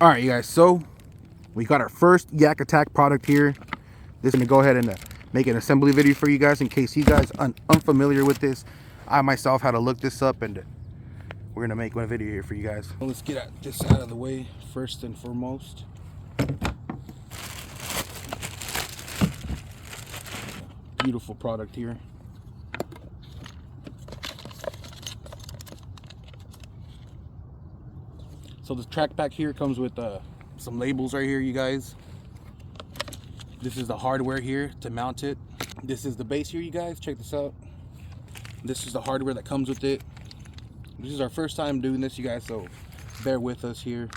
All right, you guys, so we got our first yackattack product here. This is gonna go ahead and make an assembly video for you guys in case you guys are unfamiliar with this. I myself had to look this up, and we're gonna make one video here for you guys. Well, let's get this out of the way first and foremost. Beautiful product here. So the Tracpak here comes with some labels right here, you guys. This is the hardware here to mount it. This is the base here, you guys. Check this out. This is the hardware that comes with it. This is our first time doing this, you guys, so bear with us here.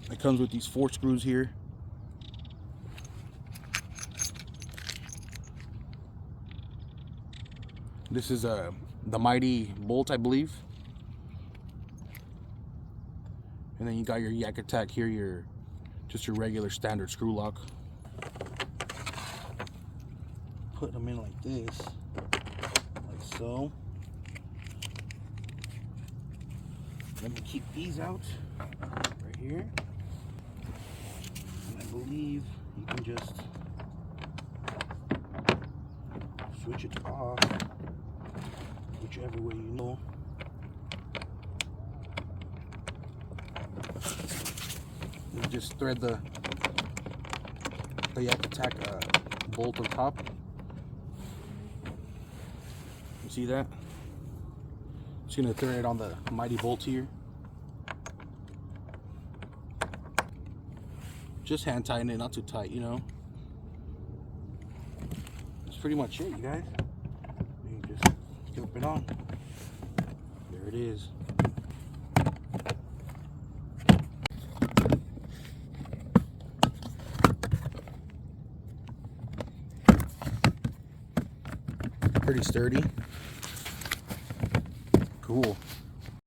It comes with these 4 screws here. This is the mighty bolt, I believe. And then you got your yackattack here, just your regular standard screw lock. Put them in like this, like so. Let me keep these out right here. And I believe you can just switch it off whichever way you know. You just thread the yackattack bolt on top. You see that? Just gonna thread it on the mighty bolt here. Just hand tighten it, not too tight, you know. That's pretty much it, you guys. You just clip it on. There it is. Pretty sturdy. Cool.